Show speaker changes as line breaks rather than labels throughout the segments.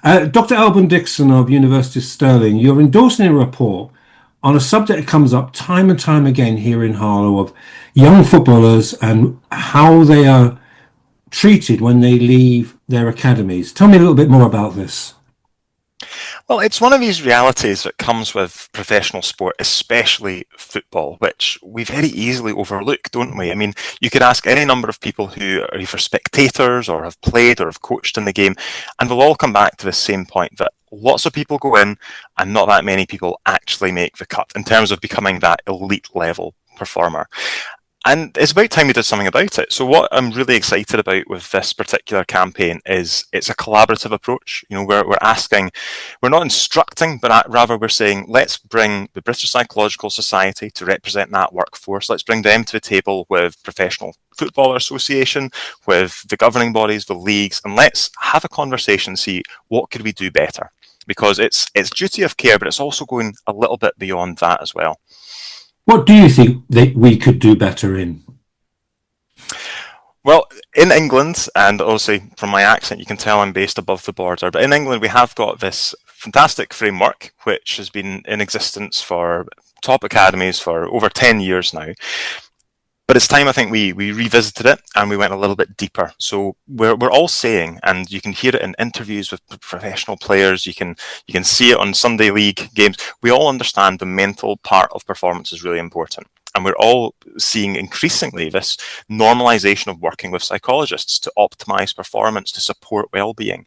Dr. Alban Dickson of University of Stirling, you're endorsing a report on a subject that comes up time and time again here in Harlow of young footballers and how they are treated when they leave their academies. Tell me a little bit more about this.
Well, it's one of these realities that comes with professional sport, especially football, which we very easily overlook, don't we? I mean, you could ask any number of people who are either spectators or have played or have coached in the game, and they'll all come back to the same point that lots of people go in and not that many people actually make the cut in terms of becoming that elite level performer. And it's about time we did something about it. So what I'm really excited about with this particular campaign is it's a collaborative approach. You know, we're asking, we're not instructing, but rather we're saying, let's bring the British Psychological Society to represent that workforce. Let's bring them to the table with Professional Footballer Association, with the governing bodies, the leagues, and let's have a conversation, see what could we do better. Because it's duty of care, but it's also going a little bit beyond that as well.
What do you think that we could do better in?
Well, in England, and obviously from my accent, you can tell I'm based above the border, but in England, we have got this fantastic framework, which has been in existence for top academies for over 10 years now. But it's time, I think, we revisited it and we went a little bit deeper. So we're all saying, and you can hear it in interviews with professional players, you can see it on Sunday league games, we all understand the mental part of performance is really important. And we're all seeing increasingly this normalization of working with psychologists to optimize performance, to support well-being.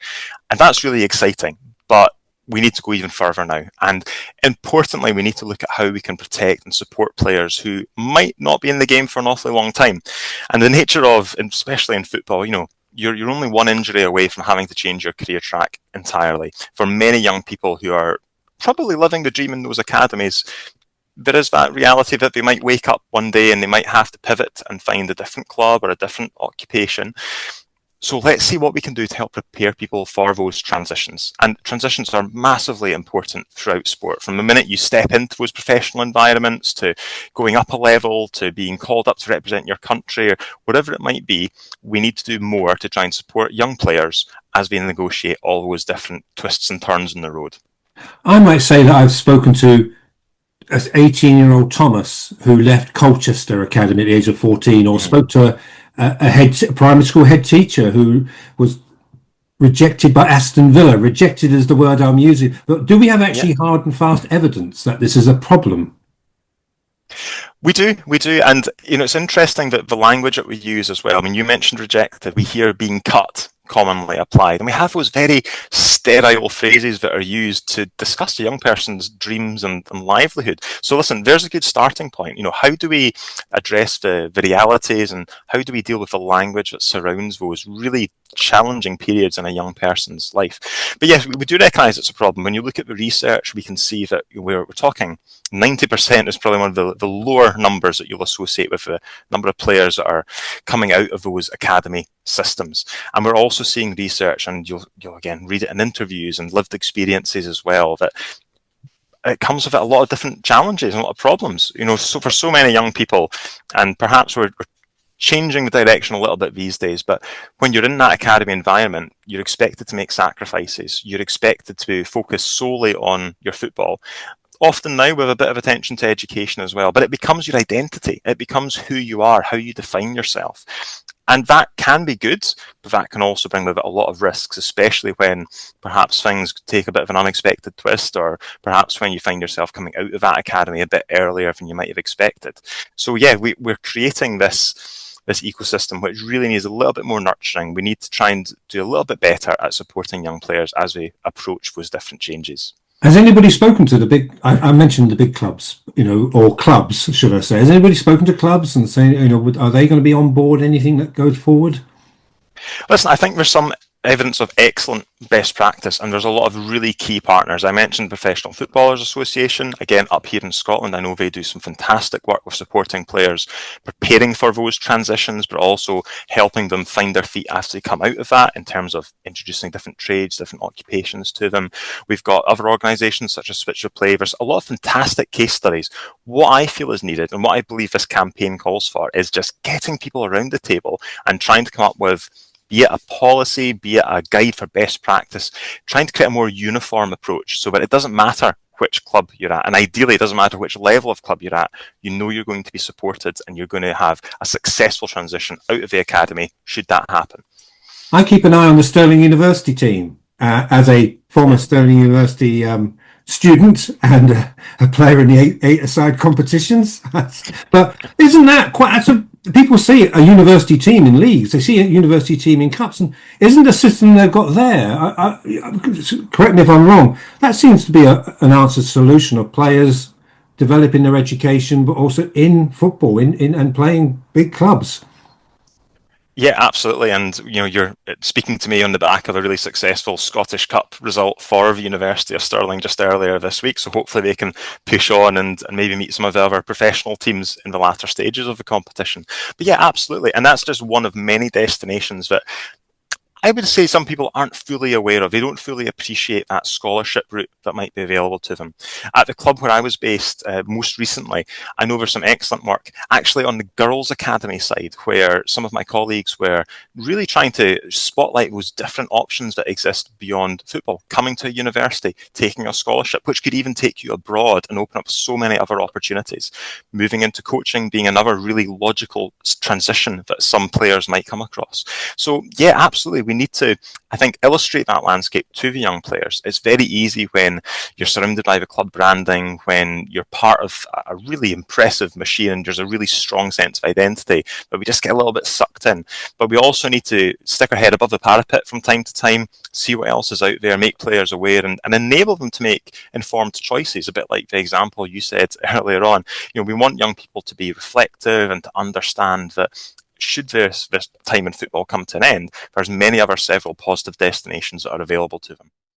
And that's really exciting. But we need to go even further now. And importantly, we need to look at how we can protect and support players who might not be in the game for an awfully long time. And the nature of, especially in football, you know, you're only one injury away from having to change your career track entirely. For many young people who are probably living the dream in those academies, there is that reality that they might wake up one day and they might have to pivot and find a different club or a different occupation. So let's see what we can do to help prepare people for those transitions. And transitions are massively important throughout sport. From the minute you step into those professional environments to going up a level to being called up to represent your country or whatever it might be, we need to do more to try and support young players as they negotiate all those different twists and turns in the road.
I might say that I've spoken to an 18-year-old Thomas who left Colchester Academy at the age of 14, or spoke to a primary school head teacher who was rejected by Aston Villa. Rejected is the word I'm using. But do we have actually hard and fast evidence that this is a problem?
We do, and you know it's interesting that the language that we use as well. I mean, you mentioned rejected. We hear being cut commonly applied, and we have those very sterile phrases that are used to discuss a young person's dreams and livelihood. So listen, there's a good starting point. You know, how do we address the realities, and how do we deal with the language that surrounds those really challenging periods in a young person's life? But yes, we do recognise it's a problem. When you look at the research, we can see that we're talking 90% is probably one of the lower numbers that you'll associate with the number of players that are coming out of those academy systems. And we're also seeing research, and you'll again read it in interviews and lived experiences as well, that it comes with a lot of different challenges and a lot of problems. You know, so for so many young people, and perhaps we're changing the direction a little bit these days, but when you're in that academy environment, you're expected to make sacrifices. You're expected to focus solely on your football. Often now with a bit of attention to education as well, but it becomes your identity. It becomes who you are, how you define yourself. And that can be good, but that can also bring with it a lot of risks, especially when perhaps things take a bit of an unexpected twist, or perhaps when you find yourself coming out of that academy a bit earlier than you might have expected. So yeah, we're creating this ecosystem which really needs a little bit more nurturing. We need to try and do a little bit better at supporting young players as we approach those different changes.
Has anybody spoken to the big, I mentioned the big clubs, you know, or clubs, should I say? Has anybody spoken to clubs and saying, you know, are they going to be on board anything that goes forward?
Listen, I think there's some evidence of excellent best practice, and there's a lot of really key partners. I mentioned Professional Footballers Association, again up here in Scotland. I know they do some fantastic work with supporting players preparing for those transitions, but also helping them find their feet after they come out of that in terms of introducing different trades, different occupations to them. We've got other organisations such as Switch Replay. There's a lot of fantastic case studies. What I feel is needed, and what I believe this campaign calls for, is just getting people around the table and trying to come up with be it a policy, be it a guide for best practice, trying to create a more uniform approach so that it doesn't matter which club you're at, and ideally it doesn't matter which level of club you're at, you know you're going to be supported and you're going to have a successful transition out of the academy should that happen.
I keep an eye on the Stirling University team as a former Stirling University student and a player in the eight-a-side competitions. But isn't that quite? People see a university team in leagues, they see a university team in cups, and isn't the system they've got there? Correct me if I'm wrong. That seems to be an answered solution of players developing their education, but also in football, in and playing big clubs.
Yeah, absolutely. And you're speaking to me on the back of a really successful Scottish Cup result for the University of Stirling just earlier this week. So hopefully they can push on and maybe meet some of the other professional teams in the latter stages of the competition. But yeah, absolutely. And that's just one of many destinations that I would say some people aren't fully aware of. They don't fully appreciate that scholarship route that might be available to them. At the club where I was based most recently, I know there's some excellent work actually on the girls' academy side, where some of my colleagues were really trying to spotlight those different options that exist beyond football, coming to a university, taking a scholarship, which could even take you abroad and open up so many other opportunities. Moving into coaching being another really logical transition that some players might come across. So yeah, absolutely. We need to, I think, illustrate that landscape to the young players. It's very easy when you're surrounded by the club branding, when you're part of a really impressive machine and there's a really strong sense of identity, but we just get a little bit sucked in. But we also need to stick our head above the parapet from time to time, see what else is out there, make players aware and enable them to make informed choices, a bit like the example you said earlier on. We want young people to be reflective and to understand that should this time in football come to an end, there's many other several positive destinations that are available to them.